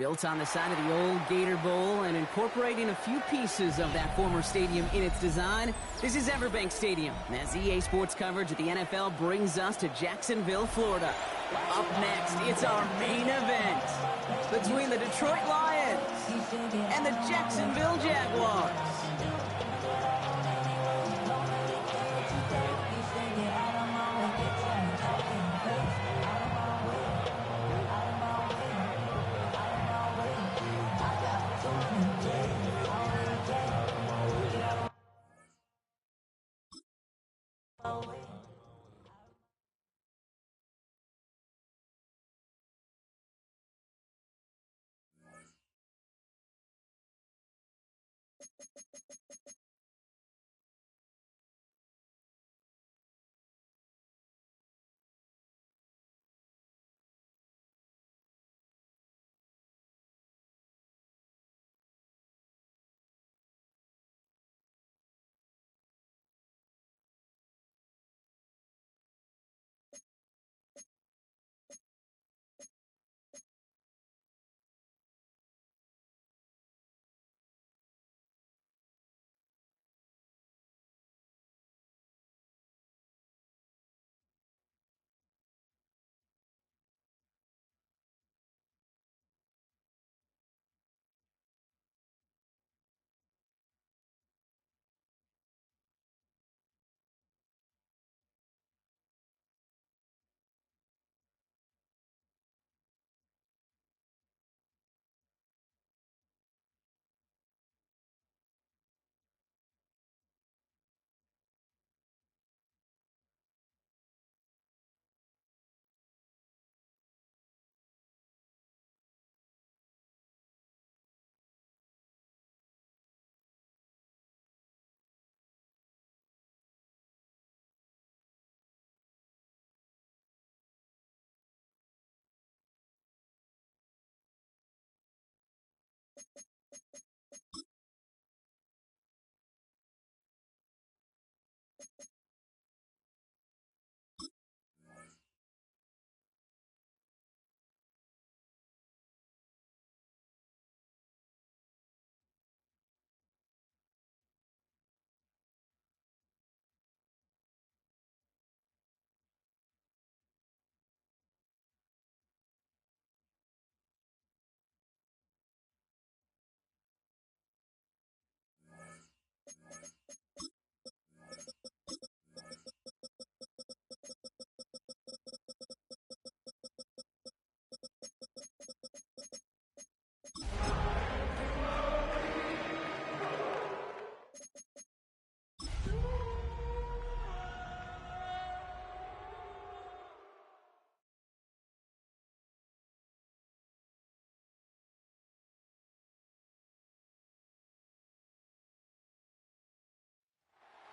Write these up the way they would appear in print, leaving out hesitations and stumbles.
Built on the side of the old Gator Bowl and incorporating a few pieces of that former stadium in its design, this is Everbank Stadium, as EA Sports coverage of the NFL brings us to Jacksonville, Florida. Up next, it's our main event between the Detroit Lions and the Jacksonville Jaguars.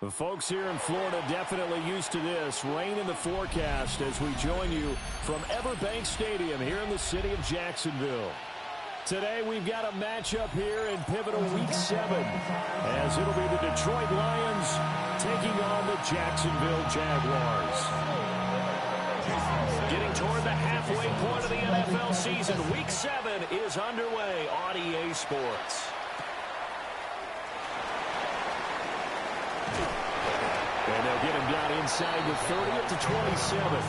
The folks here in Florida definitely used to this. Rain in the forecast as we join you from Everbank Stadium here in the city of Jacksonville. Today we've got a matchup here in pivotal Week 7 as it'll be the Detroit Lions taking on the Jacksonville Jaguars. Getting toward the halfway point of the NFL season, Week 7 is underway on EA Sports. And they'll get him down inside the 30 up to 27.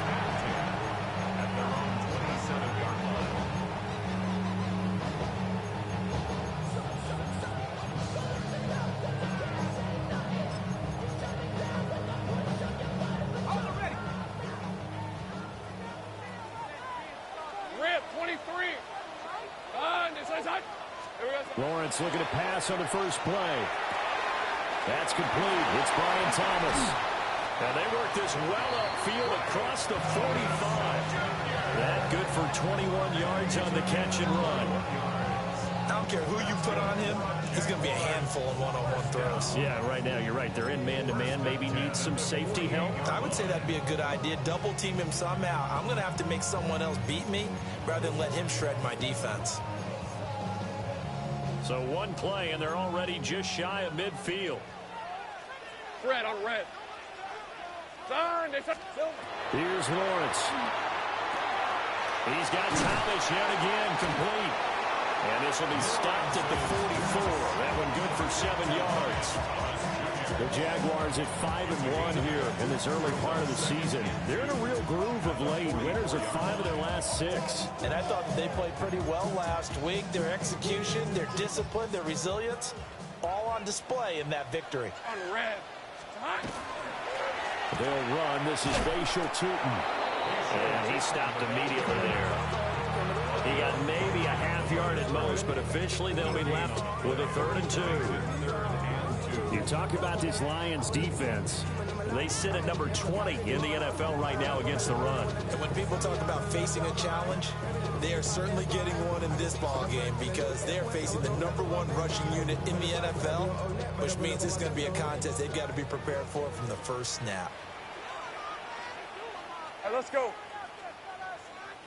Lawrence looking to pass on the first play. That's complete. It's Brian Thomas. And they work this well upfield across the 45. That good for 21 yards on the catch and run. I don't care who you put on him, he's going to be a handful of one-on-one throws. Yeah, right now you're right. They're in man-to-man. Maybe need some safety help. I would say that'd be a good idea. Double team him somehow. I'm going to have to make someone else beat me rather than let him shred my defense. So one play, and they're already just shy of midfield. Red on red. Here's Lawrence. He's got Thomas yet again complete. And this will be stopped at the 44. That one good for 7 yards. The Jaguars at 5-1 here in this early part of the season. They're in a real groove of late. Winners of 5 of their last 6. And I thought that they played pretty well last week. Their execution, their discipline, their resilience, all on display in that victory. On red. They'll run. This is Bashal Tootin. And he stopped immediately there. He got maybe a half yard at most, but officially they'll be left with a 3rd and 2. You talk about this Lions defense. They sit at number 20 in the NFL right now against the run. And when people talk about facing a challenge, they are certainly getting one in this ball game because they're facing the #1 rushing unit in the NFL, which means it's going to be a contest they've got to be prepared for from the first snap. All right, let's go.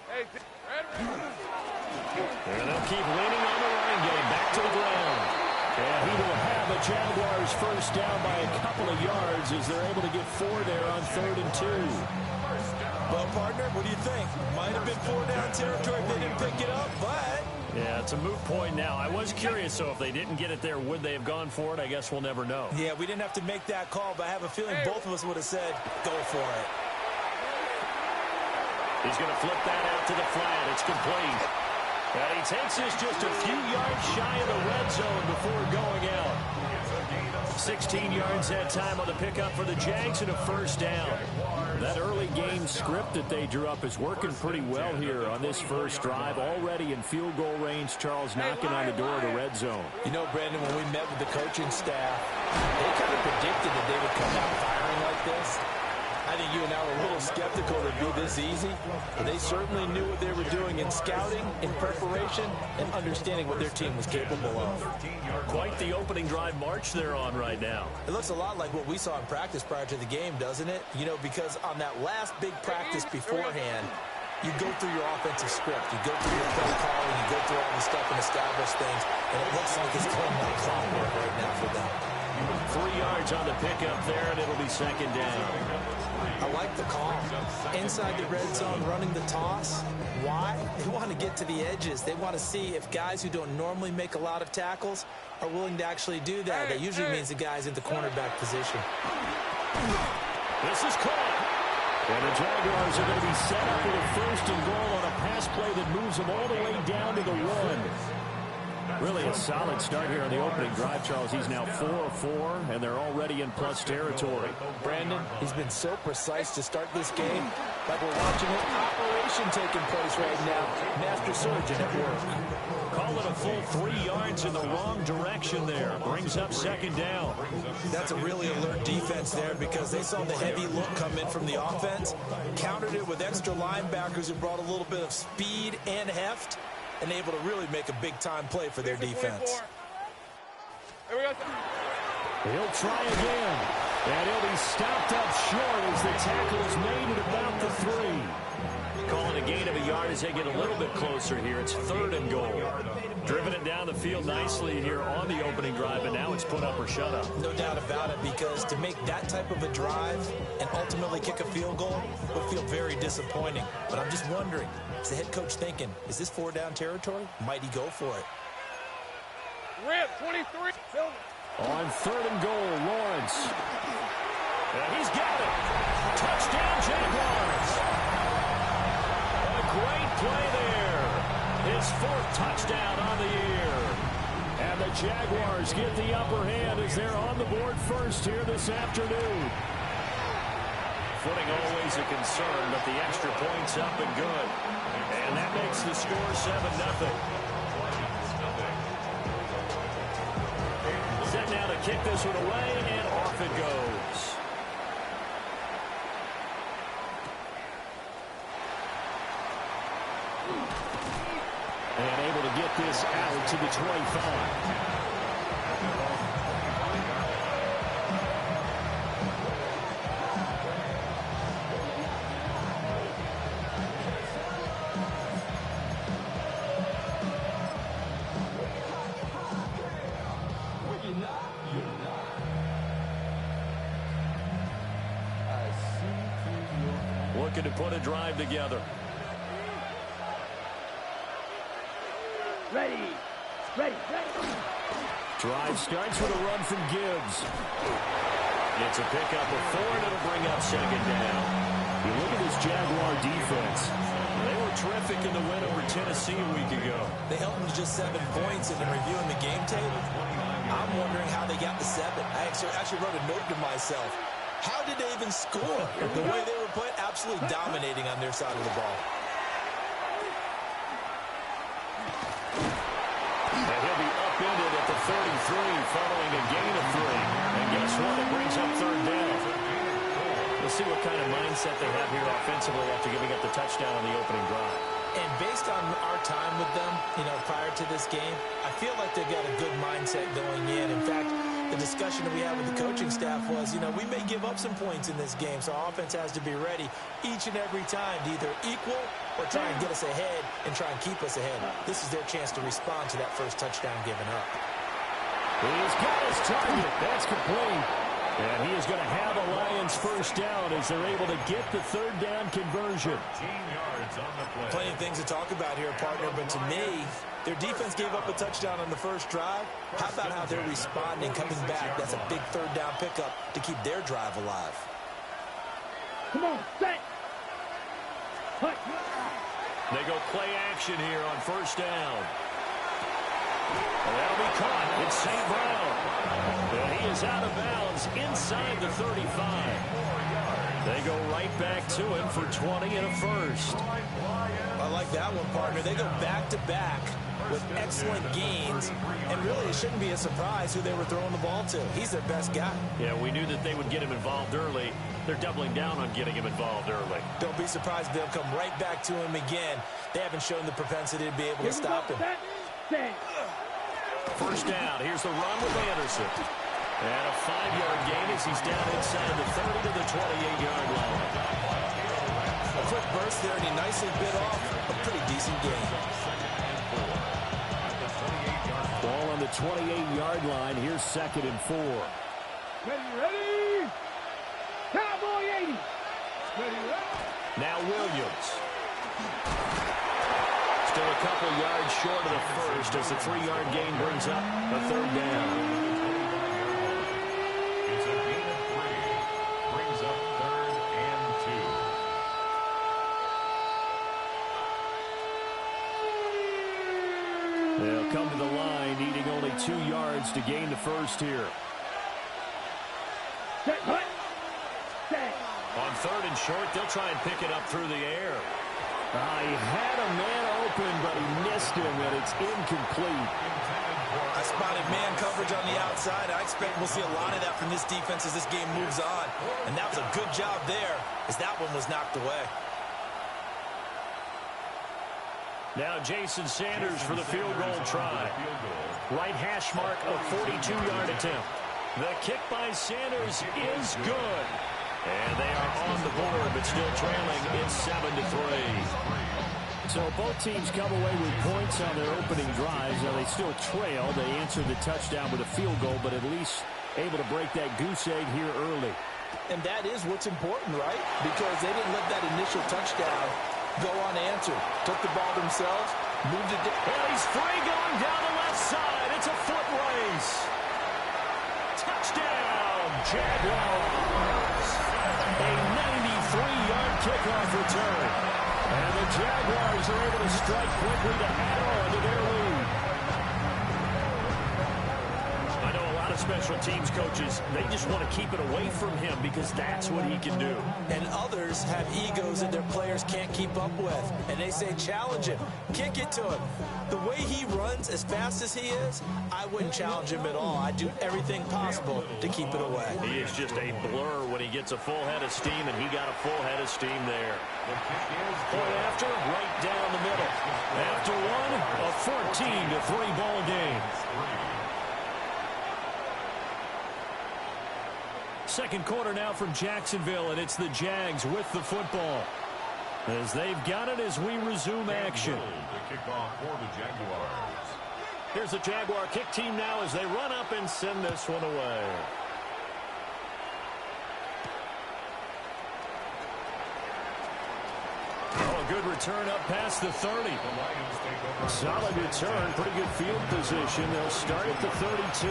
Hey, and they'll keep leaning on the running game. Back to the ground. And he will have a Jaguars first down by a couple of yards as they're able to get 4 there on 3rd and 2. Well, partner, what do you think? Might have been 4-down territory if they didn't pick it up, but... Yeah, it's a moot point now. I was curious, so if they didn't get it there, would they have gone for it? I guess we'll never know. Yeah, we didn't have to make that call, but I have a feeling both of us would have said, go for it. He's going to flip that out to the flat. It's complete. And he takes this just a few yards shy of the red zone before going out. 16 yards that time on the pickup for the Jags and a first down. That early game script that they drew up is working pretty well here on this first drive. Already in field goal range, Charles knocking on the door of the red zone. You know, Brandon, when we met with the coaching staff, they kind of predicted that they would come out firing like this. I think you and I were a little skeptical that it'd be this easy, but they certainly knew what they were doing in scouting, in preparation, and understanding what their team was capable of. Quite the opening drive march they're on right now. It looks a lot like what we saw in practice prior to the game, doesn't it? You know, because on that last big practice beforehand, you go through your offensive script, you go through your play calling, you go through all the stuff and establish things, and it looks like it's going like clockwork right now for them. 3 yards on the pickup there, and it'll be second down. I like the call. Inside the red zone, running the toss. Why? They want to get to the edges. They want to see if guys who don't normally make a lot of tackles are willing to actually do that. That usually means the guy's in the cornerback position. This is caught. And the Jaguars are going to be set up with a 1st and goal on a pass play that moves them all the way down to the 1. Really a solid start here on the opening drive, Charles. He's now 4 of 4, and they're already in plus territory. Brandon, he's been so precise to start this game. Like we're watching an operation taking place right now. Master surgeon at work. Call it a full 3 yards in the wrong direction there. Brings up second down. That's a really alert defense there because they saw the heavy look come in from the offense, countered it with extra linebackers who brought a little bit of speed and heft, and able to really make a big-time play for their defense. He'll try again, and he'll be stopped up short as the tackle is made at about the 3. Calling a gain of a yard as they get a little bit closer here. It's 3rd and goal. Driven it down the field nicely here on the opening drive, and now it's put up or shut up. No doubt about it, because to make that type of a drive and ultimately kick a field goal would feel very disappointing. But I'm just wondering, is the head coach thinking, is this 4-down territory? Might he go for it? Red 23. On 3rd and goal, Lawrence. And he's got it. Touchdown, Jaguars. A great play there. His 4th touchdown on the year. And the Jaguars get the upper hand as they're on the board first here this afternoon. Footing always a concern, but the extra point's up and good. And that makes the score 7-0. Set now to kick this one away, and off it goes. And able to get this out to the 25. Looking to put a drive together. Drive starts with a run from Gibbs. It's a pickup of 4, and it'll bring up second down. You look at this Jaguar defense. They were terrific in the win over Tennessee a week ago. They held them to just 7 points, and in reviewing the game tape, I'm wondering how they got the 7. I actually wrote a note to myself. How did they even score? The way they were playing, absolutely dominating on their side of the ball. And he'll be upended at the 33 following a gain of 3. And guess what? It brings up third down. We'll see what kind of mindset they have here offensively after giving up the touchdown on the opening drive. And based on our time with them, prior to this game, I feel like they've got a good mindset going in. In fact, the discussion that we had with the coaching staff was, we may give up some points in this game, so our offense has to be ready each and every time to either equal or try and get us ahead and try and keep us ahead. This is their chance to respond to that first touchdown given up. He's got his target. That's complete. And he is going to have a Lions first down as they're able to get the third down conversion. Plenty of things to talk about here, partner, but to me, their defense gave up a touchdown on the first drive. How about how they're responding, coming back? That's a big third down pickup to keep their drive alive. Come on, set. They go play action here on first down. And that'll be caught. It's St. Brown. And he is out of bounds inside the 35. They go right back to him for 20 and a first. I like that one, partner. They go back-to-back with excellent gains, and really it shouldn't be a surprise who they were throwing the ball to. He's their best guy. Yeah, we knew that they would get him involved early. They're doubling down on getting him involved early. Don't be surprised if they'll come right back to him again. They haven't shown the propensity to be able to stop him. First down. Here's the run with Anderson. And a 5-yard gain as he's down inside the 30 to the 28-yard line. A quick burst there, and he nicely bit off a pretty decent gain. Ball on the 28-yard line. Here's 2nd and 4. Ready? Cowboy 80. Ready? Now Williams. Still a couple yards short of the first as the 3-yard gain brings up a third down. It's a gain of 3. Brings up 3rd and 2. They'll come to the line needing only 2 yards to gain the first here. On 3rd and short, they'll try and pick it up through the air. He had a man open, but he missed him, and it's incomplete. I spotted man coverage on the outside. I expect we'll see a lot of that from this defense as this game moves on. And that was a good job there as that one was knocked away. Now Jason Sanders for the field goal try. Right hash mark, a 42-yard attempt. The kick by Sanders is good. And they are on the board, but still trailing. It's 7-3. So both teams come away with points on their opening drives. Now they still trail. They answered the touchdown with a field goal, but at least able to break that goose egg here early. And that is what's important, right? Because they didn't let that initial touchdown go unanswered. Took the ball themselves, moved it down. And he's free going down the left side. It's a foot race. Touchdown, Jaguars. A 93-yard kickoff return. And the Jaguars are able to strike quickly to add on to their lead. I know a lot of special teams coaches, they just want to keep it away from him because that's what he can do. And others have egos that their players can't keep up with. And they say, challenge him. Kick it to him. The way he runs as fast as he is, I wouldn't challenge him at all. I'd do everything possible to keep it away. He is just a blur when he gets a full head of steam, and he got a full head of steam there. Point after, right down the middle. After one, a 14-3 ball game. Second quarter now from Jacksonville, and it's the Jags with the football. As they've got it as we resume action. The kickoff for the Jaguars. Here's the Jaguar kick team now as they run up and send this one away. Oh, A good return up past the 30. Solid return, pretty good field position. They'll start at the 32.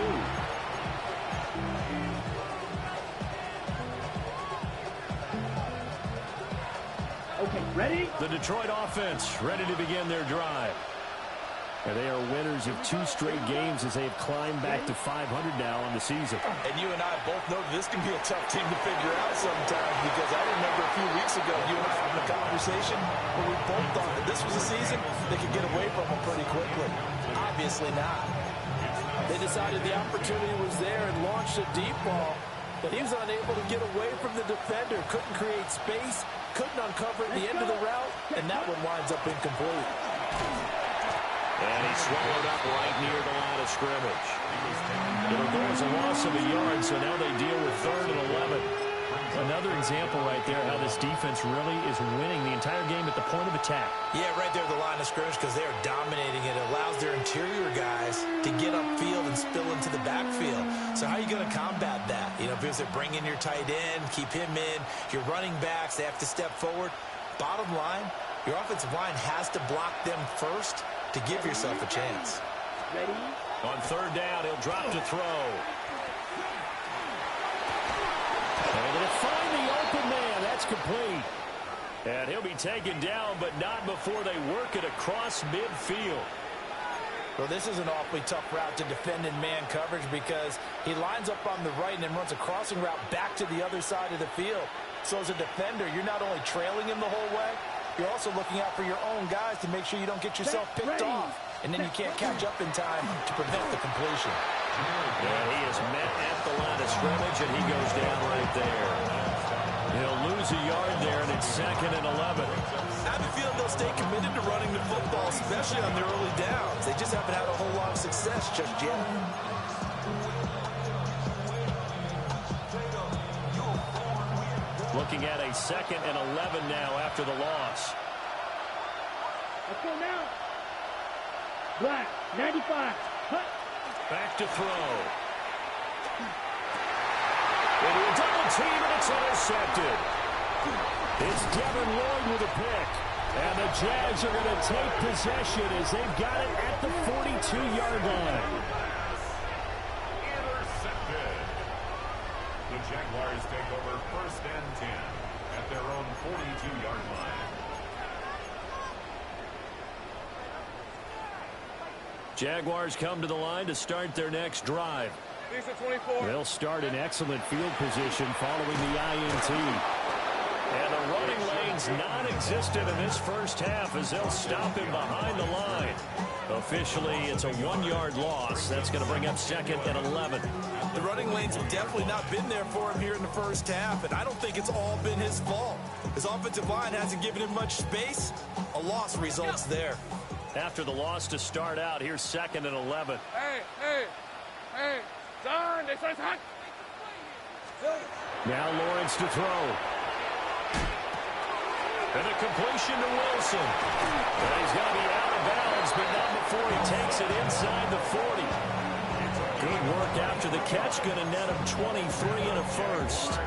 Okay, ready? The Detroit offense ready to begin their drive. And they are winners of 2 straight games as they have climbed back to 500 now on the season. And you and I both know this can be a tough team to figure out sometimes, because I remember a few weeks ago you and I having a conversation where we both thought that this was a season they could get away from them pretty quickly. Obviously not. They decided the opportunity was there and launched a deep ball, but he was unable to get away from the defender, couldn't create space, couldn't uncover the end of the route, and that one winds up incomplete. And he's swallowed up right near the line of scrimmage. It'll go as a loss of a yard, so now they deal with 3rd and 11. Another example right there how this defense really is winning the entire game at the point of attack. Yeah, right there at the line of scrimmage, because they are dominating it. It allows their interior guys to get upfield and spill into the backfield. So how are you going to combat that? You know, because they bring in your tight end, keep him in. Your running backs, they have to step forward. Bottom line, your offensive line has to block them first to give yourself a chance. Ready? On 3rd down, he'll drop to throw. And they'll find the open man. That's complete. And he'll be taken down, but not before they work it across midfield. Well, this is an awfully tough route to defend in man coverage, because he lines up on the right and then runs a crossing route back to the other side of the field. So as a defender, you're not only trailing him the whole way, you're also looking out for your own guys to make sure you don't get yourself picked off. And then you can't catch up in time to prevent the completion. And he is met at the line of scrimmage, and he goes down right there. He'll lose a yard there, and it's 2nd and 11. I have a feeling they'll stay committed to running the football, especially on their early downs. They just haven't had a whole lot of success just yet. Looking at a 2nd and 11 now after the loss. Let's go now. Black, 95. Hut. Back to throw. Into a double team, and it's intercepted. It's Devin Lloyd with a pick. And the Jags are going to take possession as they've got it at the 42-yard line. Intercepted. The Jaguars take over 1st and 10 at their own 42-yard line. Jaguars come to the line to start their next drive. Decent 24. They'll start in excellent field position following the INT. And the running lane's non-existent in this first half as they'll stop him behind the line. Officially, it's a 1-yard loss. That's going to bring up 2nd and 11. The running lanes have definitely not been there for him here in the first half, and I don't think it's all been his fault. His offensive line hasn't given him much space. A loss results there. After the loss to start out, here's 2nd and 11. Hey, John, they say hot. Now Lawrence to throw. And a completion to Wilson. And he's going to be out of bounds, but not before he takes it inside the 40. Good work after the catch, going to net him 23 and a first.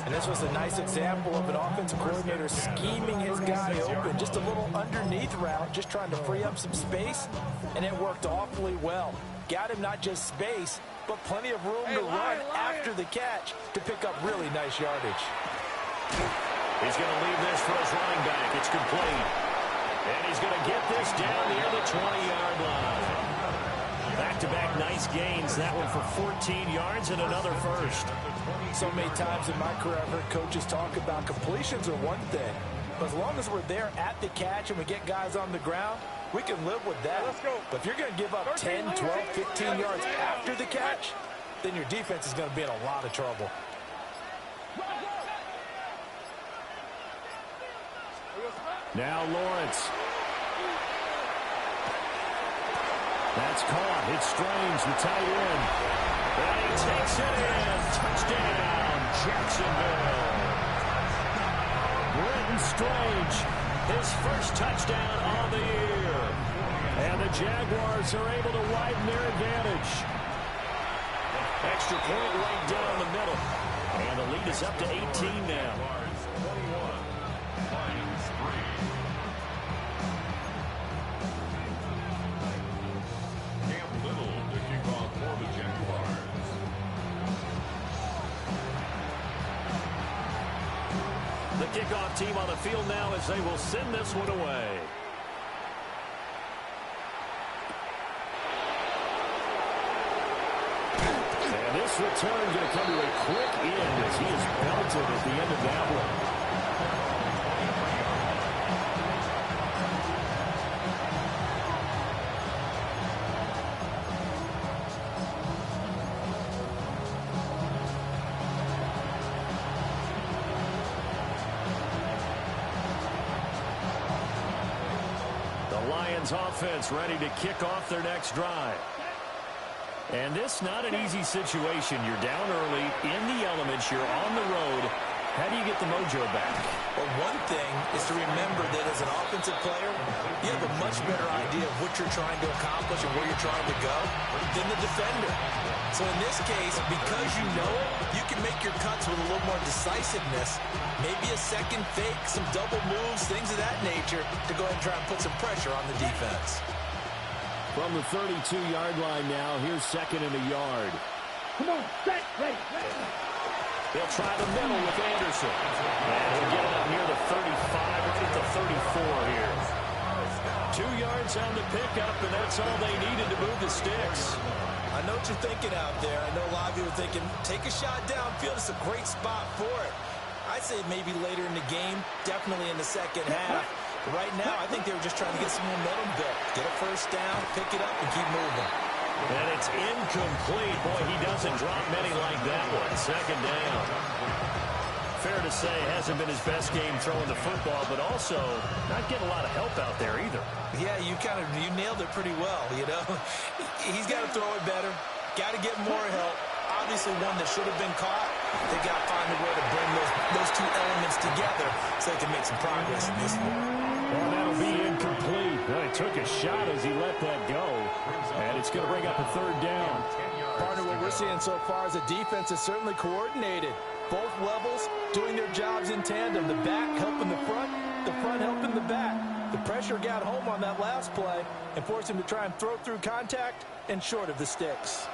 And this was a nice example of an offensive coordinator scheming his guy open. Just a little underneath route, just trying to free up some space, and it worked awfully well. Got him not just space, but plenty of room to run after the catch to pick up really nice yardage. He's going to leave this for his running back. It's complete. And he's going to get this down near the 20-yard line. Back-to-back nice gains. That one for 14 yards and another first. So many times in my career I've heard coaches talk about completions are one thing. But as long as we're there at the catch and we get guys on the ground, we can live with that. Let's go. But if you're going to give up 10, 12, 15 yards after the catch, then your defense is going to be in a lot of trouble. Now Lawrence. That's caught. It's Strange, the tight end. And he takes it in. Touchdown, Jacksonville. Brenton Strange, his first touchdown of the year. And the Jaguars are able to widen their advantage. Extra point right down the middle. And the lead is up to 18 now. 21, Lions 3. kickoff team on the field now as they will send this one away. And this return going to come to a quick end as he is belted at the end of that one. Offense ready to kick off their next drive. And this not an easy situation. You're down early, in the elements, you're on the road. How do you get the mojo back? Well, one thing is to remember that as an offensive player, you have a much better idea of what you're trying to accomplish and where you're trying to go than the defender. So in this case, because you know it, you can make your cuts with a little more decisiveness. Maybe a second fake, some double moves, things of that nature to go ahead and try and put some pressure on the defense. From the 32-yard line now, here's second and a yard. Come on, set, ready. They'll try the middle with Anderson. And he'll get it up near the 35, right at the 34 here. 2 yards on the pickup, and that's all they needed to move the sticks. I know what you're thinking out there. I know a lot of you are thinking, take a shot downfield. It's a great spot for it. I'd say maybe later in the game, definitely in the second half. But right now, I think they were just trying to get some momentum built. Get a first down, pick it up, and keep moving. And it's incomplete. Boy, he doesn't drop many like that one. Second down. Fair to say, hasn't been his best game throwing the football, but also not getting a lot of help out there either. Yeah, you nailed it pretty well, you know. He's got to throw it better. Got to get more help. Obviously one that should have been caught. They got to find a way to bring those two elements together so they can make some progress in this one. Well, that'll be incomplete. Well, he took a shot as he let that go. And it's going to bring up a third down. Partner, what we're seeing so far is the defense is certainly coordinated. Both levels doing their jobs in tandem. The back helping the front helping the back. The pressure got home on that last play and forced him to try and throw through contact and short of the sticks.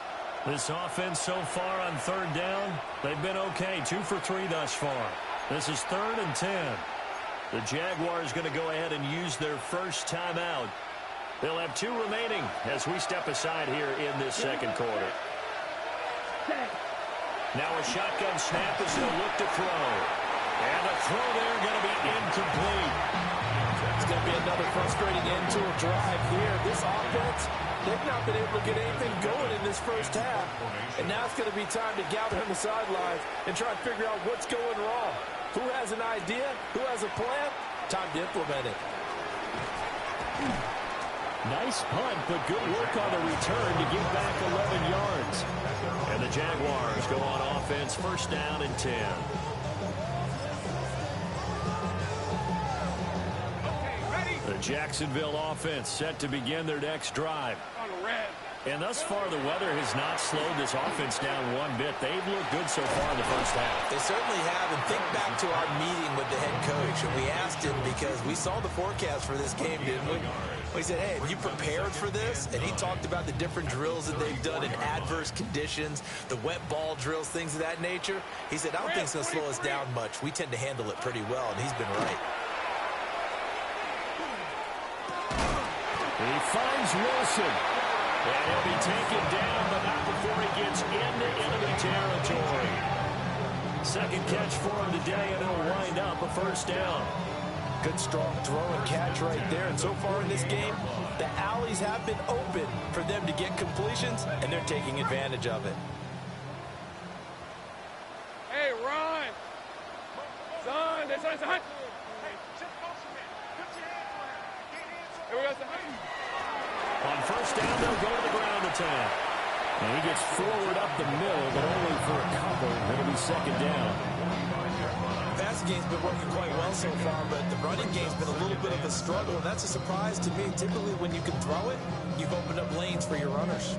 This offense so far on third down, they've been okay. 2 for 3 thus far. This is 3rd and 10. The Jaguars going to go ahead and use their first timeout. They'll have 2 remaining as we step aside here in this second quarter. Now a shotgun snap as they'll look to throw. And a throw there going to be incomplete. It's going to be another frustrating end to a drive here. This offense, they've not been able to get anything going in this first half. And now it's going to be time to gather on the sidelines and try and figure out what's going wrong. Who has an idea? Who has a plan? Time to implement it. Nice punt, but good work on the return to get back 11 yards. And the Jaguars go on offense, first down and 10. The Jacksonville offense set to begin their next drive. And thus far, the weather has not slowed this offense down one bit. They've looked good so far in the first half. They certainly have. And think back to our meeting with the head coach. And we asked him because we saw the forecast for this game, didn't we? We said, hey, have you prepared for this? And he talked about the different drills that they've done in adverse conditions, the wet ball drills, things of that nature. He said, I don't think it's going to slow us down much. We tend to handle it pretty well, and he's been right. He finds Wilson. And he'll be taken down, but not before he gets into enemy territory. Second catch for him today, and it'll wind up a first down. Good strong throw and catch right there. And so far in this game, the alleys have been open for them to get completions, and they're taking advantage of it. Hey, Ron! Son, that's son. Hey, here we go, son. On first down, they'll go to the ground attack. And he gets forward up the middle, but only for a couple. It'll be second down. The passing game's been working quite well so far, but the running game's been a little bit of a struggle, and that's a surprise to me. Typically, when you can throw it, you've opened up lanes for your runners.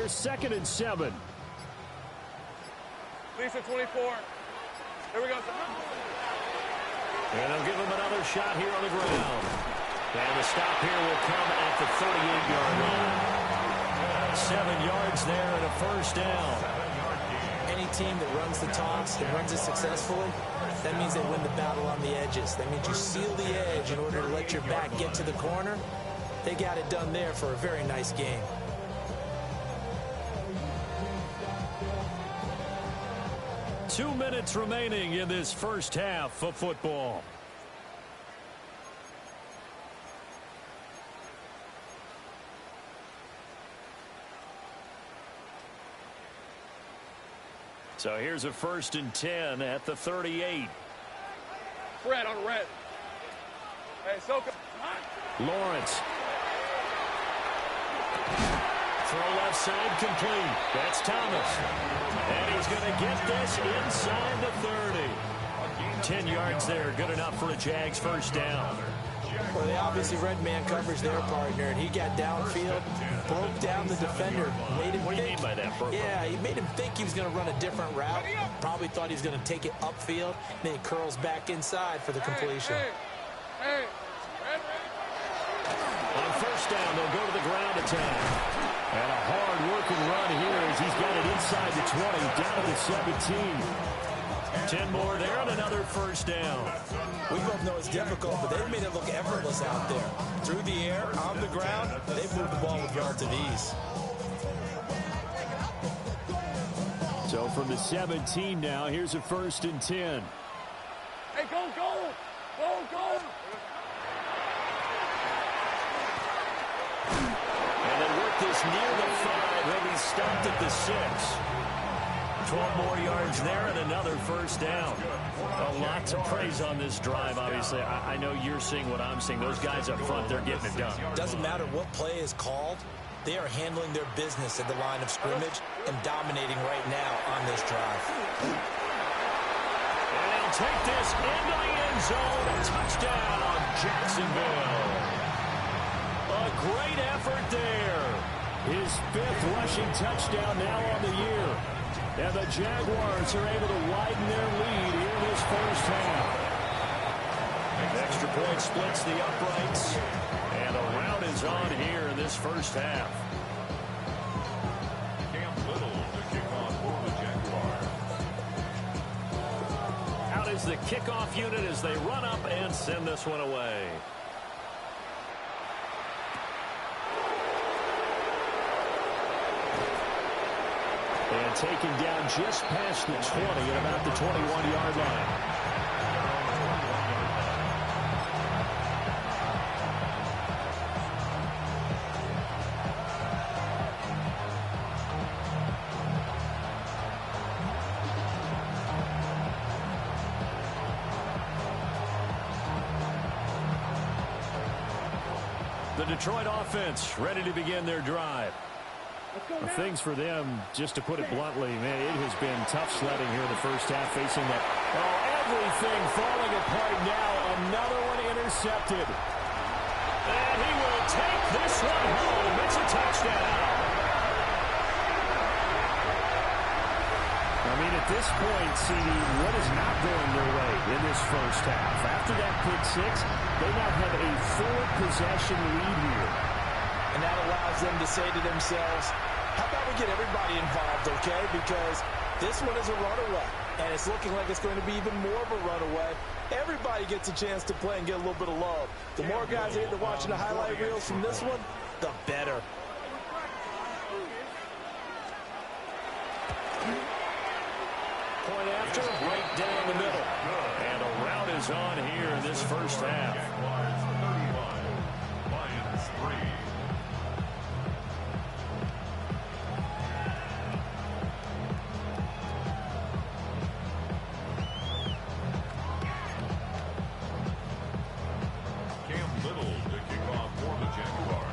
2nd and 7. Lisa 24. Here we go. And they'll give him another shot here on the ground. And the stop here will come at the 38-yard line. 7 yards there and a first down. Any team that runs the toss, that runs it successfully, that means they win the battle on the edges. That means you seal the edge in order to let your back get to the corner. They got it done there for a very nice game. Two minutes remaining in this first half of football. So here's a 1st and 10 at the 38. Red on red. Hey, Soka. Lawrence. Throw left side complete. That's Thomas. And he's going to get this inside the 30. 10 yards there. Good enough for a Jags first down. Well, they obviously read man coverage their partner, and he got downfield, broke down the defender, made him What do you mean by that, Burko? Yeah, he made him think he was going to run a different route. Probably thought he was going to take it upfield. Then he curls back inside for the completion. Hey. On first down, they'll go to the ground attack. And a hard-working run here as he's got it inside the 20, down to the 17. 10 more there and another first down. We both know it's difficult, but they've made it look effortless out there. Through the air, on the ground, they've moved the ball with relative ease. So from the 17 now, here's a 1st and 10. Hey, go. And they work this near the 5. They'll be stopped at the 6. 12 more yards there and another first down. A lot to praise on this drive, obviously. I know you're seeing what I'm seeing. Those guys up front, they're getting it done. Doesn't matter what play is called. They are handling their business at the line of scrimmage and dominating right now on this drive. And they'll take this into the end zone. A touchdown, Jacksonville. A great effort there. His 5th rushing touchdown now on the year. And the Jaguars are able to widen their lead here in this first half. Extra point splits the uprights. And a rout is on here in this first half. Cam Little to kick off for the Jaguars. Out is the kickoff unit as they run up and send this one away. And taken down just past the 20 at about the 21-yard line. The Detroit offense ready to begin their drive. Things for them, just to put it bluntly, man, it has been tough sledding here in the first half, facing that. Oh, everything falling apart now. Another one intercepted. And he will take this one home. It's a touchdown. I mean, at this point, CD, what is not going their way in this first half? After that pick 6, they now have a 4-possession lead here. And that allows them to say to themselves, how about we get everybody involved, okay? Because this one is a runaway, and it's looking like it's going to be even more of a runaway. Everybody gets a chance to play and get a little bit of love. The more guys are watching the highlight reels from this one, the better. Point after, right down the middle. And a rout is on here in this first half. Jaguars 31, Lions 3.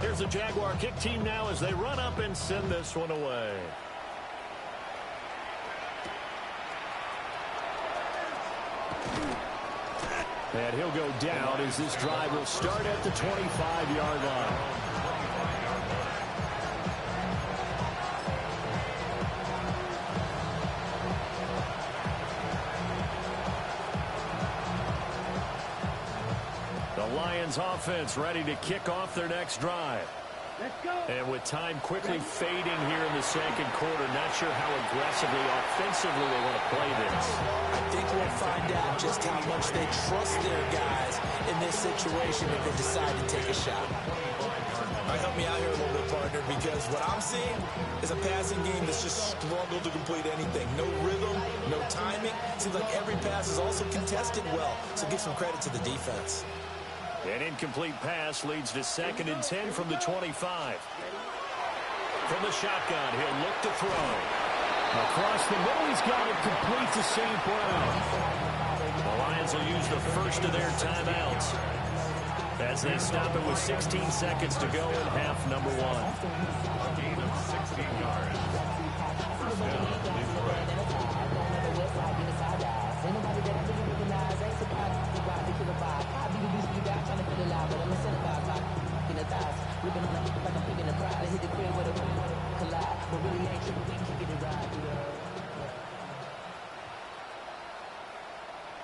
Here's the Jaguar kick team now as they run up and send this one away. And he'll go down as this drive will start at the 25-yard line. The Lions offense ready to kick off their next drive. Let's go. And with time quickly fading here in the second quarter, not sure how aggressively, offensively they want to play this. I think we'll find out just how much they trust their guys in this situation if they decide to take a shot. All right, help me out here a little bit, partner, because what I'm seeing is a passing game that's just struggled to complete anything. No rhythm, no timing. Seems like every pass is also contested well, so give some credit to the defense. An incomplete pass leads to 2nd and 10 from the 25. From the shotgun, he'll look to throw. Across the middle, he's got it complete to St. Brown. The Lions will use the first of their timeouts as they stop it with 16 seconds to go in half number 1. A gain of 16 yards. First down, Detroit.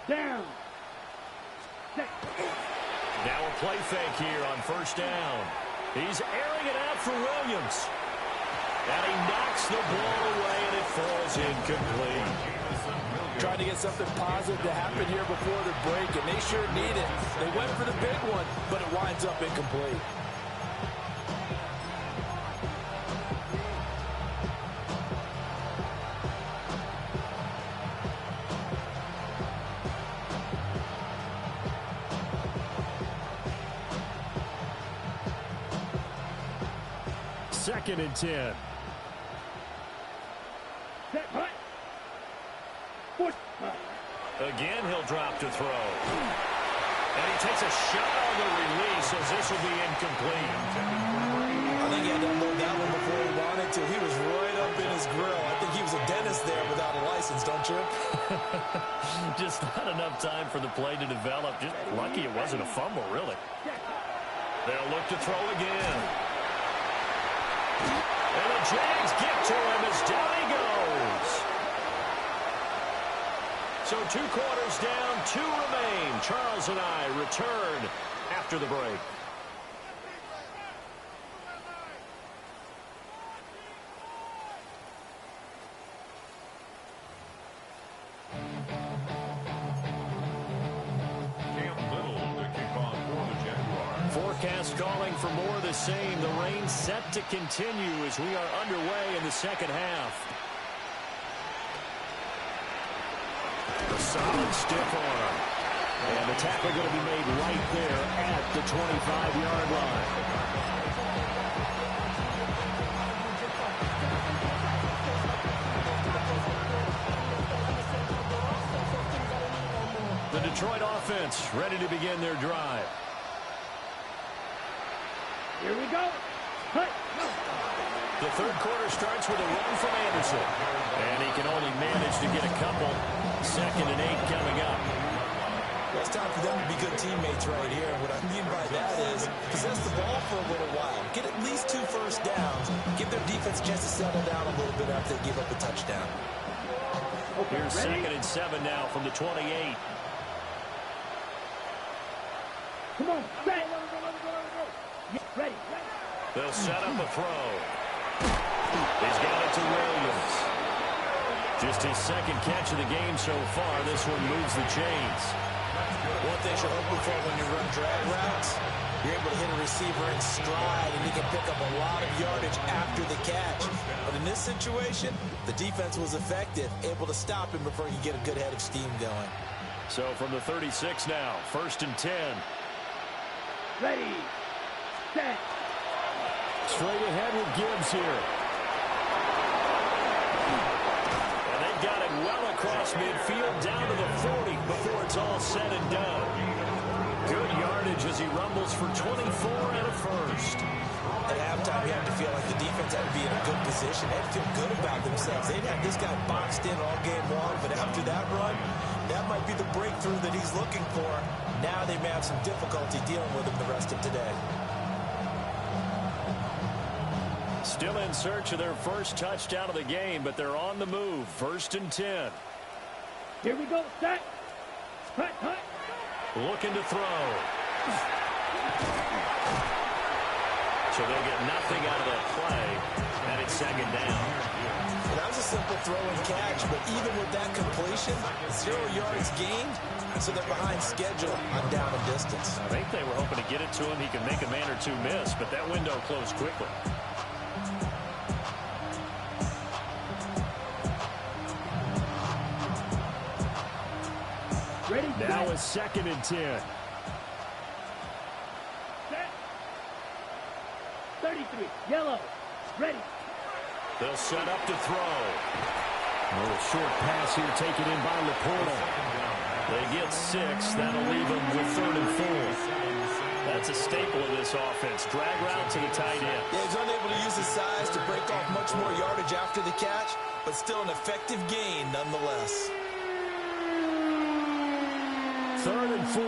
Down. Now a play fake here on first down. He's airing it out for Williams. And he knocks the ball away, and it falls incomplete. Trying to get something positive to happen here before the break, and they sure need it. They went for the big one, but it winds up incomplete. Second and 10. Again, he'll drop to throw. And he takes a shot on the release as this will be incomplete. I think he had to unload that one before he wanted to. He was right up in his grill. I think he was a dentist there without a license, don't you? Just not enough time for the play to develop. Just lucky it wasn't a fumble, really. They'll look to throw again. And the Jags get to him as down he goes. So 2 quarters down, 2 remain. Charles and I return after the break. Forecast calling for more of the same. The rain set to continue as we are underway in the second half. A solid stiff arm. And the tackle going to be made right there at the 25-yard line. The Detroit offense ready to begin their drive. Here we go. The third quarter starts with a run from Anderson. And he can only manage to get a couple. 2nd and 8 coming up. Well, it's time for them to be good teammates right here. And what I mean by that is possess the ball for a little while. Get at least 2 first downs. Give their defense a chance to settle down a little bit after they give up a touchdown. Here's 2nd and 7 now from the 28. Come on, set. Ready. They'll set up a throw. He's got it to Williams. Just his 2nd catch of the game so far. This one moves the chains. One thing you're hoping for when you run drag routes, you're able to hit a receiver in stride, and he can pick up a lot of yardage after the catch. But in this situation, the defense was effective, able to stop him before he could get a good head of steam going. So from the 36 now, 1st and 10. Ready. Set. Straight ahead with Gibbs here. And they've got it well across midfield down to the 40 before it's all said and done. Good yardage as he rumbles for 24 and a first. At halftime, you have to feel like the defense had to be in a good position. They had to feel good about themselves. They'd have this guy boxed in all game long, but after that run, that might be the breakthrough that he's looking for. Now they may have some difficulty dealing with him the rest of today. Still in search of their first touchdown of the game, but they're on the move. 1st and 10. Here we go. Set. Hut. Looking to throw. So they'll get nothing out of that play, and it's second down. Well, that was a simple throw and catch, but even with that completion, 0 yards gained, so they're behind schedule on down and distance. I think they were hoping to get it to him. He could make a man or two miss, but that window closed quickly. Ready, Now a 2nd and 10. set. 33, yellow, ready. They'll set up to throw. A little short pass here taken in by Laporta. They get 6. That'll leave them with 3rd and 4. That's a staple of this offense. Drag route to the tight end. Yeah, he's unable to use his size to break off much more yardage after the catch, but still an effective gain nonetheless. 3rd and 4.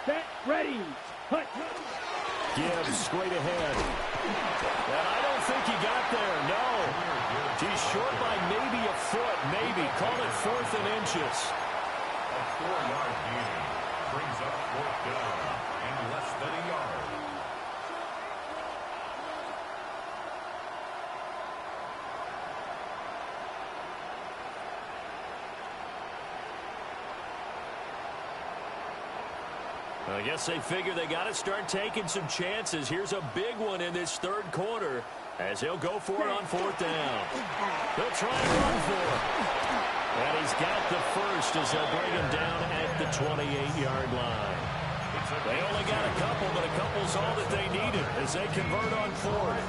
Set, ready, hut. Gibbs straight ahead. And I don't think he got there, no. He's short by maybe a foot, maybe. Call it 4th and inches. A 4-yard gain brings up 4th down and less than a yard. I guess they figure they got to start taking some chances. Here's a big one in this 3rd quarter as he'll go for it on 4th down. They'll try and run for it. And he's got the first as they'll bring him down at the 28-yard line. They only got a couple, but a couple's all that they needed as they convert on 4th.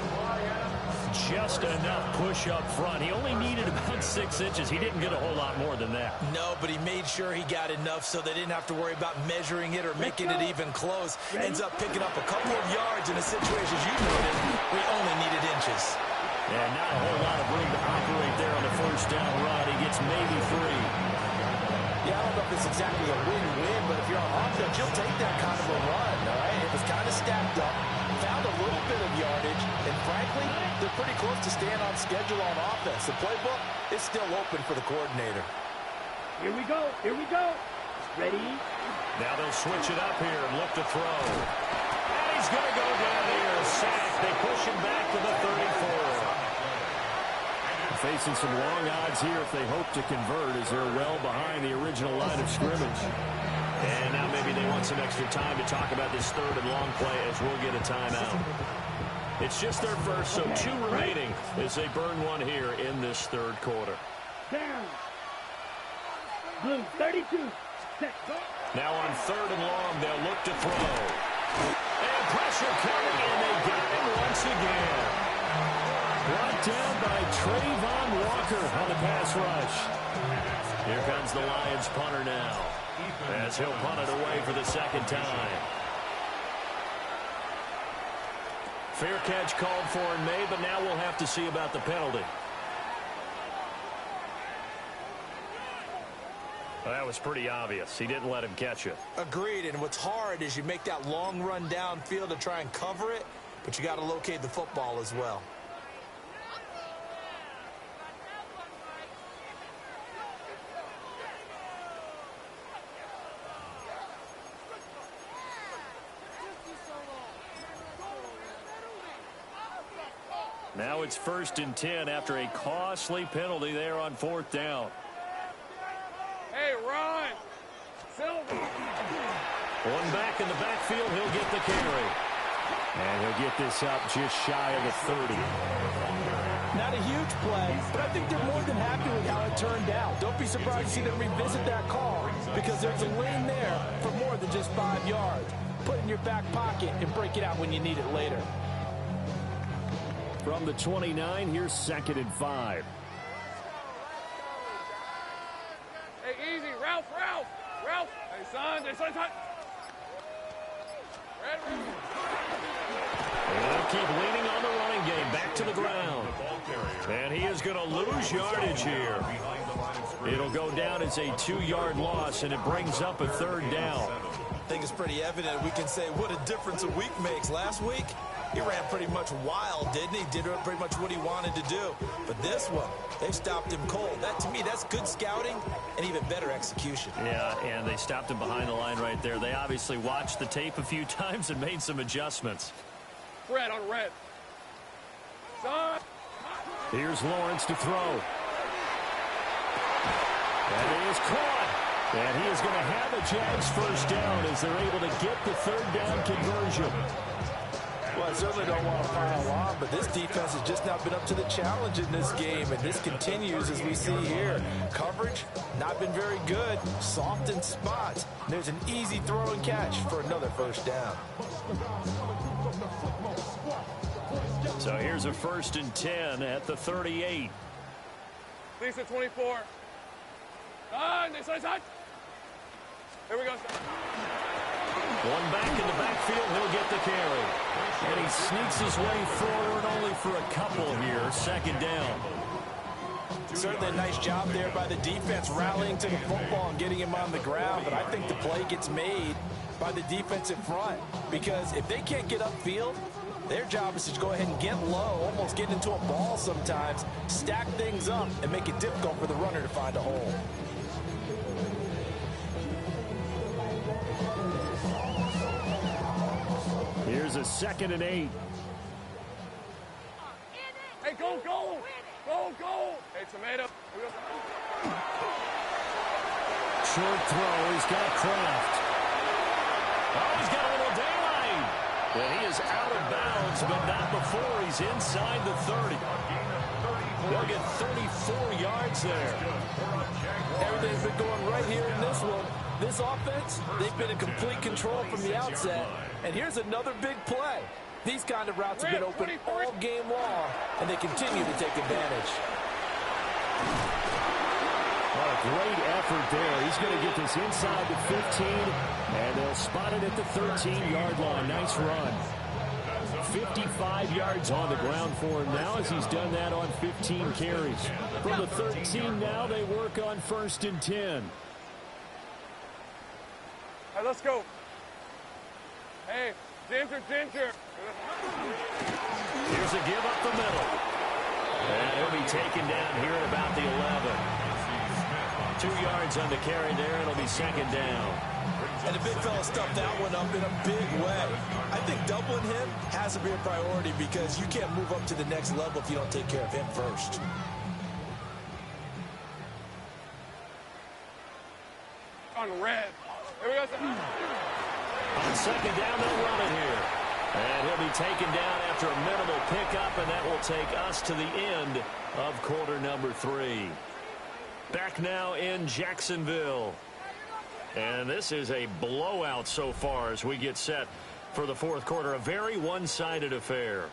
Just enough push up front. He only needed about 6 inches. He didn't get a whole lot more than that. No, but he made sure he got enough so they didn't have to worry about measuring it or making it even close. Ends up picking up a couple of yards in a situation, as you noted, we only needed inches. And not a whole lot of room to operate there on the 1st down run. He gets maybe 3. Yeah, I don't know if it's exactly a win-win, but if you're on offense, you'll take that kind of a run, all right? It was kind of stacked up, found a little bit of yardage, and frankly, they're pretty close to staying on schedule on offense. The playbook is still open for the coordinator. Here we go, ready. Now they'll switch it up here and look to throw. And he's going to go down here, sacked. They push him back to the 34. Facing some long odds here if they hope to convert as they're well behind the original line of scrimmage. And now maybe they want some extra time to talk about this 3rd and long play as we'll get a timeout. It's just their first, so 2 remaining as they burn one here in this 3rd quarter. Down. Blue, 32. Set. Now on 3rd and long, they'll look to throw. And pressure coming, and they got him once again. Brought down by Trayvon Walker on the pass rush. Here comes the Lions punter now as he'll punt it away for the 2nd time. Fair catch called for in May, but now we'll have to see about the penalty. Well, that was pretty obvious. He didn't let him catch it. Agreed, and what's hard is you make that long run downfield to try and cover it, but you got to locate the football as well. Now it's 1st and 10 after a costly penalty there on 4th down. Hey, run! Silver! One back in the backfield, he'll get the carry. And he'll get this up just shy of the 30. Not a huge play, but I think they're more than happy with how it turned out. Don't be surprised to see them revisit that call because there's a lane there for more than just 5 yards. Put it in your back pocket and break it out when you need it later. From the 29, here's 2nd and 5. Hey, easy, Ralph! Hey, son! Ready? And they'll keep leaning on the running game, back to the ground. And he is going to lose yardage here. It'll go down as a 2-yard loss, and it brings up a 3rd down. I think it's pretty evident we can say what a difference a week makes. Last week, He ran pretty much wild, didn't he? Did pretty much what he wanted to do. But this one, they stopped him cold. That, to me, that's good scouting and even better execution. Yeah, and they stopped him behind the line right there. They obviously watched the tape a few times and made some adjustments. Red on red. Son. Here's Lawrence to throw. And he is caught. And he is going to have a Jags first down as they're able to get the third down conversion. Well, I certainly don't want to pile on, but this defense has just not been up to the challenge in this game, and this continues as we see here. Coverage, not been very good. Soft in spots. There's an easy throw and catch for another first down. So here's a 1st and 10 at the 38. Lisa 24. Side. Here we go. One back in the backfield, he'll get the carry. And he sneaks his way forward only for a couple here. 2nd down. Certainly a nice job there by the defense rallying to the football and getting him on the ground. But I think the play gets made by the defensive front. Because if they can't get upfield, their job is to go ahead and get low, almost get into a ball sometimes, stack things up, and make it difficult for the runner to find a hole. Here's a 2nd and 8. Hey, go. Hey, tomato. Short throw. He's got Kraft. Oh, he's got a little daylight. And he is out of bounds, but not before he's inside the 30. They'll get 34 yards there. Everything's been going right here in this one. This offense, they've been in complete control from the outset. And here's another big play. These kind of routes have been open all game long, and they continue to take advantage. What a great effort there. He's going to get this inside the 15, and they'll spot it at the 13-yard line. Nice run. 55 yards on the ground for him now as he's done that on 15 carries. From the 13 now, they work on 1st and 10. All right, let's go. Hey, Ginger. Here's a give up the middle. And he'll be taken down here at about the 11. 2 yards on the carry there. It'll be 2nd down. And the big fella stuffed that one up in a big way. I think doubling him has to be a priority because you can't move up to the next level if you don't take care of him first. On red. Here we go. On 2nd down, they'll run it here. And he'll be taken down after a minimal pickup, and that will take us to the end of quarter number 3. Back now in Jacksonville. And this is a blowout so far as we get set for the 4th quarter. A very one-sided affair.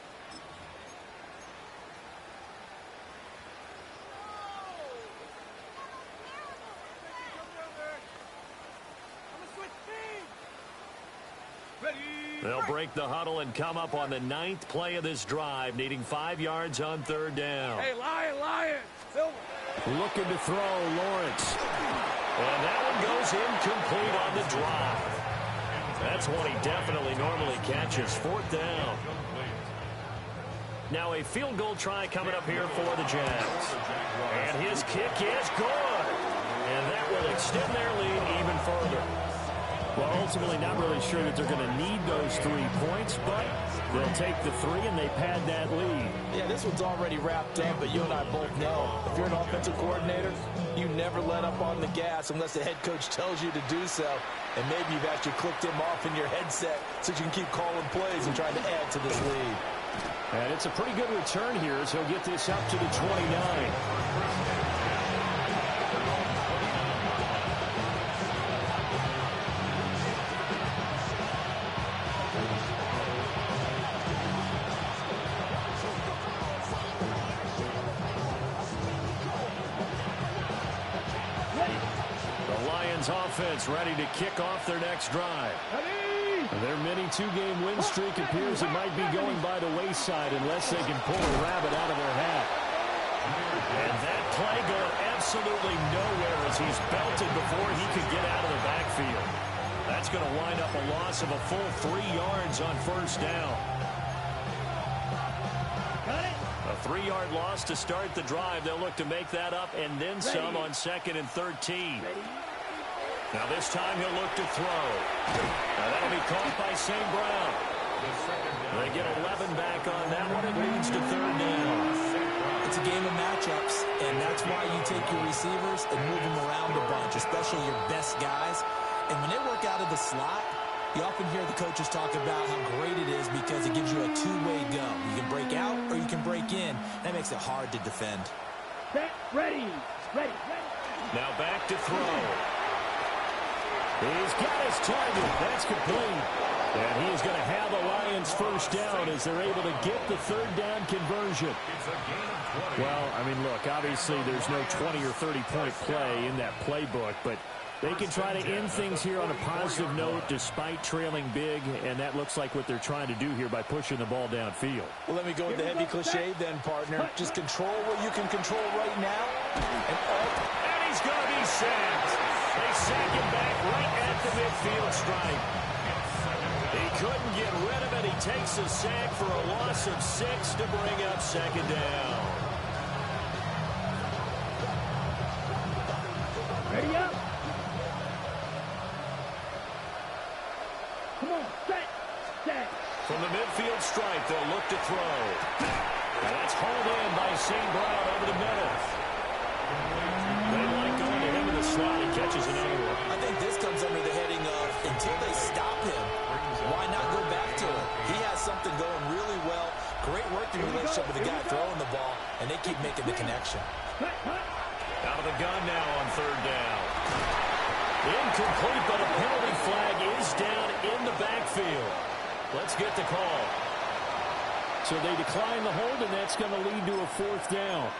They'll break the huddle and come up on the 9th play of this drive, needing 5 yards on 3rd down. Hey, Lion. Silver. Looking to throw, Lawrence. And that one goes incomplete on the drive. That's one he definitely normally catches. 4th down. Now a field goal try coming up here for the Jags. And his kick is good. And that will extend their lead even further. Well, ultimately not really sure that they're going to need those 3 points, but they'll take the 3 and they pad that lead. Yeah, this one's already wrapped up, but you and I both know if you're an offensive coordinator, you never let up on the gas unless the head coach tells you to do so. And maybe you've actually clicked him off in your headset so you can keep calling plays and trying to add to this lead. And it's a pretty good return here as he'll get this up to the 29. Offense ready to kick off their next drive. Their mini 2-game win streak appears it might be going by the wayside unless they can pull a rabbit out of their hat. And that play going absolutely nowhere as he's belted before he could get out of the backfield. That's going to wind up a loss of a full 3 yards on 1st down. 3-yard loss to start the drive. They'll look to make that up and then some on 2nd and 13. Now this time he'll look to throw. Now that'll be caught by St. Brown. They get 11 back on that one. It leads to 3rd down. It's a game of matchups, and that's why you take your receivers and move them around a bunch, especially your best guys. And when they work out of the slot, you often hear the coaches talk about how great it is because it gives you a two-way go. You can break out or you can break in. That makes it hard to defend. Set, ready, ready, ready. Now back to throw. He's got his target. That's complete. And he is going to have the Lions first down as they're able to get the 3rd down conversion. Well, I mean, look, obviously there's no 20 or 30-point play in that playbook, but they can try to end things here on a positive note despite trailing big, and that looks like what they're trying to do here by pushing the ball downfield. Well, let me go with the heavy cliche then, partner. Just control what you can control right now. And he's going to be sacked. They sack him back right at the midfield stripe. He couldn't get rid of it. He takes a sack for a loss of 6 to bring up 2nd down. Ready up. Come on, set, set. From the midfield stripe, they'll look to throw. And that's hauled in by St. Brown over the middle. They like going to him in the slot. He catches another one. I think this comes under the heading of until they stop him, why not go back to it? He has something going really well. Great working relationship with the guy throwing the ball, and they keep making the connection. Out of the gun now on 3rd down. Incomplete, but a penalty flag is down in the backfield. Let's get the call. So they decline the hold, and that's going to lead to a 4th down.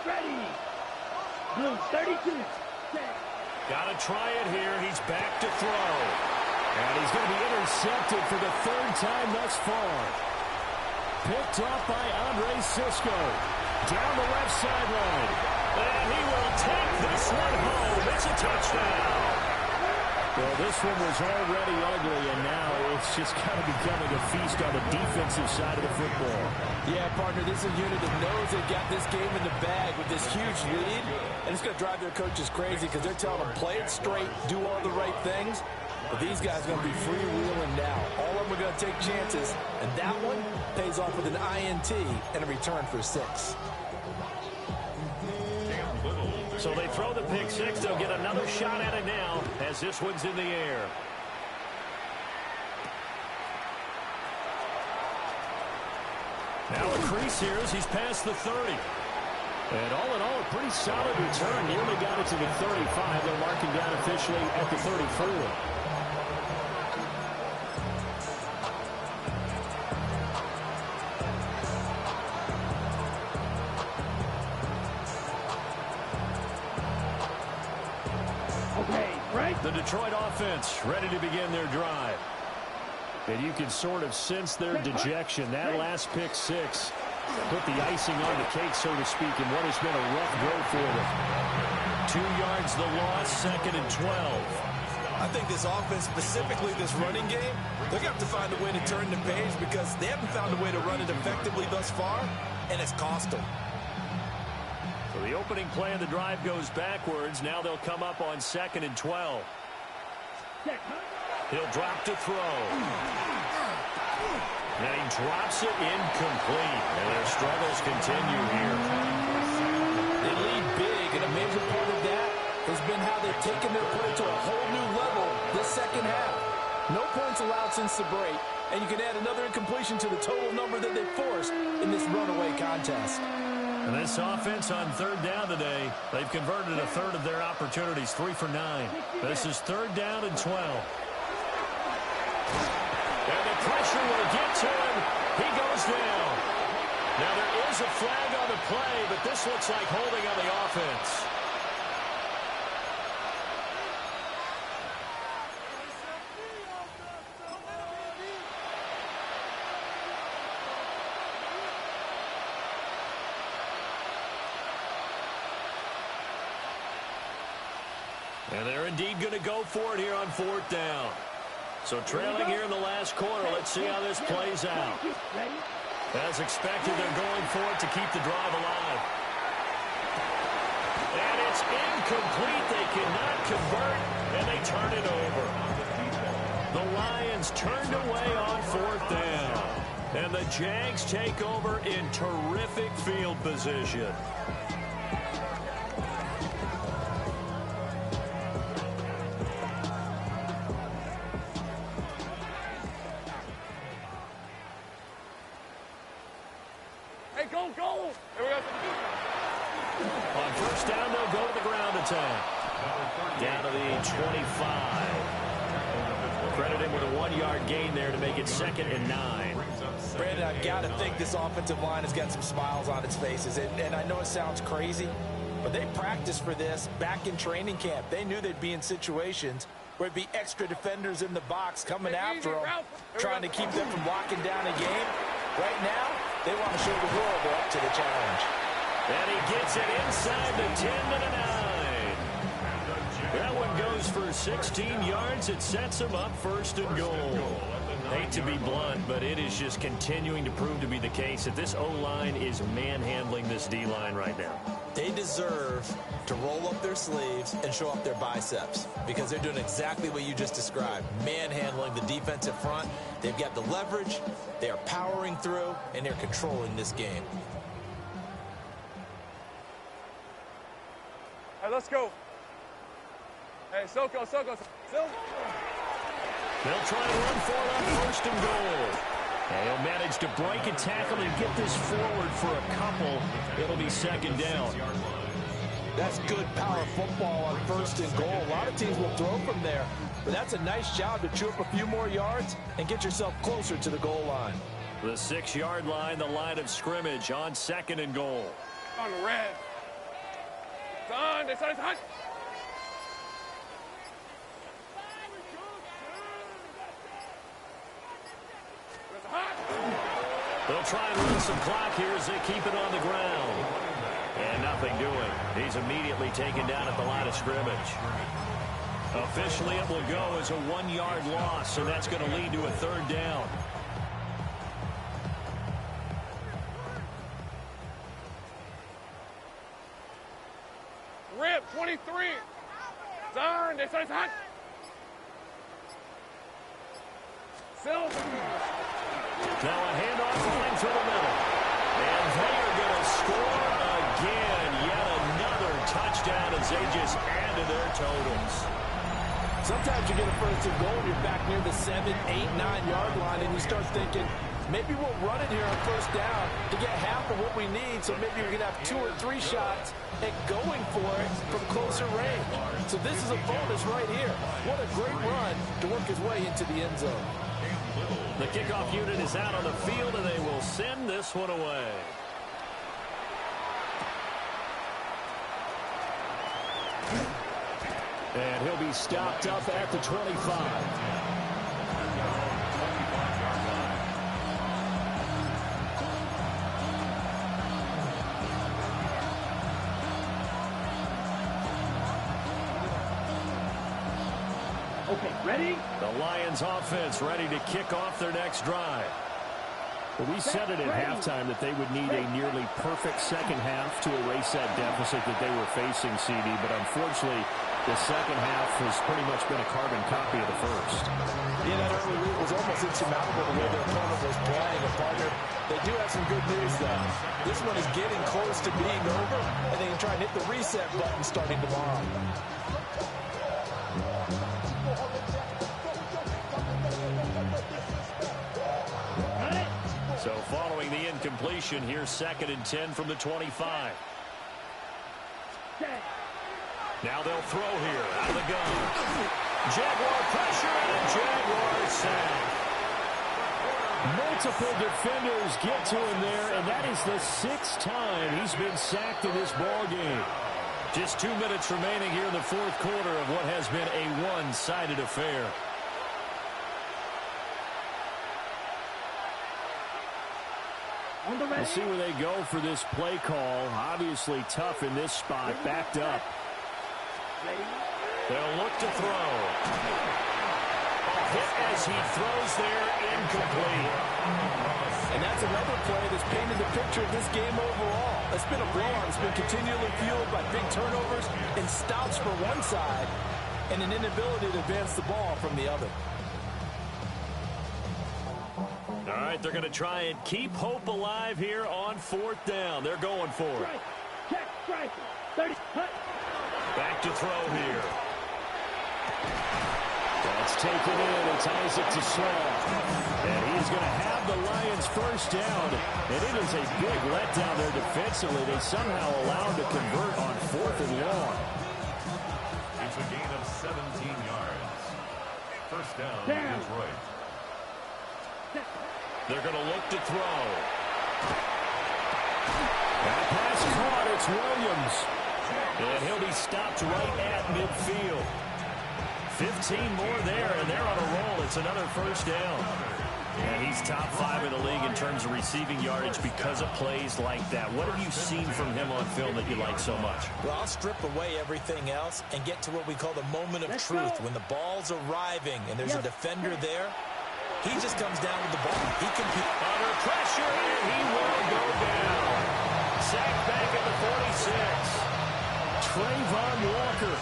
Ready. Blue 32. Set. Got to try it here. He's back to throw. And he's going to be intercepted for the 3rd time thus far. Picked off by Andre Sisco. Down the left sideline. And he will take this one home. It's a touchdown. Well, this one was already ugly, and now it's just kind of becoming a feast on the defensive side of the football. Yeah, partner, this is a unit that knows they've got this game in the bag with this huge lead, and it's going to drive their coaches crazy because they're telling them, play it straight, do all the right things. But these guys are going to be freewheeling now. All of them are going to take chances, and that one pays off with an INT and a return for 6. So they throw the pick 6. They'll get another shot at it now as this one's in the air. Now a crease here as he's past the 30. And all in all, a pretty solid return. Nearly got it to the 35. They'll mark him down officially at the 34. The Detroit offense ready to begin their drive. And you can sort of sense their dejection. That last pick 6 put the icing on the cake, so to speak, in what has been a rough go for them. 2 yards the loss, 2nd and 12. I think this offense, specifically this running game, they're going to have to find a way to turn the page because they haven't found a way to run it effectively thus far, and it's cost them. So the opening play of the drive goes backwards. Now they'll come up on 2nd and 12. He'll drop to throw. And he drops it incomplete. And their struggles continue here. They lead big, and a major part of that has been how they've taken their play to a whole new level this second half. No points allowed since the break, and you can add another incompletion to the total number that they forced in this runaway contest. And this offense on 3rd down today, they've converted a third of their opportunities, 3 for 9. This is 3rd down and 12. And the pressure will get to him. He goes down. Now there is a flag on the play, but this looks like holding on the offense. And they're indeed going to go for it here on 4th down. So trailing here in the last quarter, let's see how this plays out. As expected, they're going for it to keep the drive alive. And it's incomplete. They cannot convert, and they turn it over. The Lions turned away on 4th down. And the Jags take over in terrific field position. Hey, go, go! Here we go. On 1st down, they'll go to the ground attack. Down to the 25. Credit him with a 1-yard gain there to make it 2nd and 9. Brandon, I've got to think this offensive line has got some smiles on its faces. And I know it sounds crazy, but they practiced for this back in training camp. They knew they'd be in situations where it'd be extra defenders in the box coming after them, trying to keep them from locking down a game. Right now, they want to show the world they're up to the challenge. And he gets it inside the 10 to the 9. That one goes for 16 yards. It sets them up 1st and goal. Hate to be blunt, but it is just continuing to prove to be the case that this O-line is manhandling this D-line right now. They deserve to roll up their sleeves and show up their biceps because they're doing exactly what you just described, manhandling the defensive front. They've got the leverage, they are powering through, and they're controlling this game. Hey, let's go. Hey, Soko. They'll try and run for it on 1st and goal. And he'll manage to break a tackle and get this forward for a couple. It'll be 2nd down. That's good power football on 1st and goal. A lot of teams will throw from there, but that's a nice job to chew up a few more yards and get yourself closer to the goal line. The 6-yard line, the line of scrimmage on 2nd and goal. On the red. Son, they started hot. They'll try and run some clock here as they keep it on the ground. And nothing doing. He's immediately taken down at the line of scrimmage. Officially, it will go as a 1-yard loss, and that's going to lead to a 3rd down. Rip, 23. Son, they started hot. Silver. Now a handoff line through the middle. And they are going to score again. Yet another touchdown as they just add to their totals. Sometimes you get a 1st and goal and you're back near the 7, 8, 9-yard line and you start thinking, maybe we'll run it here on 1st down to get half of what we need, so maybe we're going to have 2 or 3 shots at going for it from closer range. So this is a bonus right here. What a great run to work his way into the end zone. The kickoff unit is out on the field, and they will send this one away. And he'll be stopped up at the 25. Okay, ready? The Lions offense ready to kick off their next drive. Well, we said it at halftime that they would need a nearly perfect second half to erase that deficit that they were facing, CD. But unfortunately, the second half has pretty much been a carbon copy of the first. Yeah, that early lead was almost insurmountable the way their opponent was playing. A partner, they do have some good news, though. This one is getting close to being over, and they can try and hit the reset button starting tomorrow. So following the incompletion, here's 2nd and 10 from the 25. Now they'll throw here out of the gun. Jaguar pressure and a Jaguar sack. Multiple defenders get to him there, and that is the 6th time he's been sacked in this ball game. Just 2 minutes remaining here in the 4th quarter of what has been a one-sided affair. We'll see where they go for this play call. Obviously tough in this spot, backed up. They'll look to throw. A hit as he throws there, incomplete. And that's another play that's painted the picture of this game overall. It's been a blowout. It's been continually fueled by big turnovers and stops for one side and an inability to advance the ball from the other. All right, they're going to try and keep hope alive here on 4th down. They're going for it. Check, strike, 30, cut. Back to throw here. That's taken in. It's Isaac to Slaw. And he's going to have the Lions first down. And it is a big letdown there defensively. They somehow allow him to convert on 4th and long. It's a gain of 17 yards. First down, Detroit. They're going to look to throw. That pass caught. It's Williams. And he'll be stopped right at midfield. 15 more there, and they're on a roll. It's another first down. And he's top 5 in the league in terms of receiving yardage because of plays like that. What have you seen from him on film that you like so much? Well, I'll strip away everything else and get to what we call the moment of truth. When the ball's arriving and there's a defender there, he just comes down with the ball. He can be under pressure, and he will go down. Sacked back at the 46. Trayvon Walker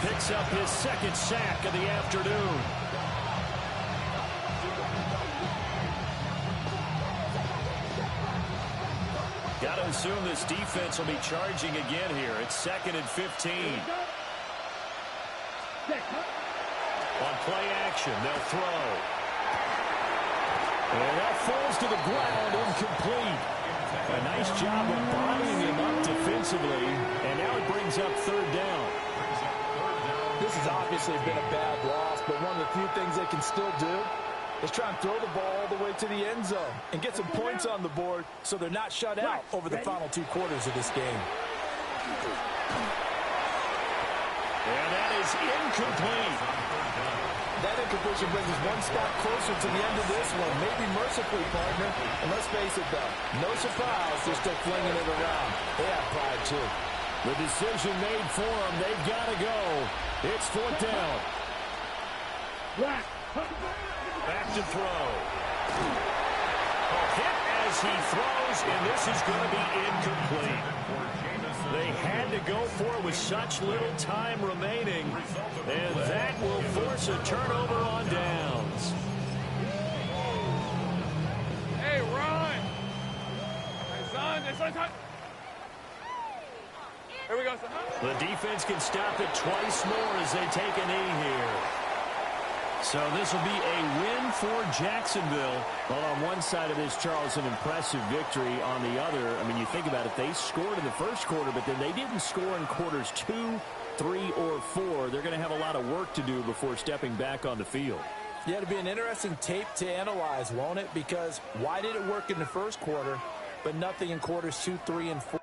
picks up his second sack of the afternoon. Got to assume this defense will be charging again here. It's 2nd and 15. On play action, they'll throw. And that falls to the ground, incomplete. A nice job of bodying him up defensively, and now it brings up 3rd down. This has obviously been a bad loss, but one of the few things they can still do is try and throw the ball all the way to the end zone and get some points on the board so they're not shut out over the final 2 quarters of this game. And that is incomplete. That incompletion brings us one step closer to the end of this one. Maybe mercifully, partner. And let's face it, though, no surprise they're still flinging it around. They have pride, too. The decision made for them. They've got to go. It's 4th down. Back to throw. A hit as he throws, and this is going to be incomplete. They had to go for it with such little time remaining, and that will force a turnover on downs. Hey, run! Hey, son, this one's hot. Here we go, son. The defense can stop it twice more as they take a knee here. So this will be a win for Jacksonville. Well, on one side of this, Charles, an impressive victory. On the other, I mean, you think about it, they scored in the first quarter, but then they didn't score in quarters 2, 3, or 4. They're going to have a lot of work to do before stepping back on the field. Yeah, it'll be an interesting tape to analyze, won't it? Because why did it work in the first quarter, but nothing in quarters 2, 3, and 4?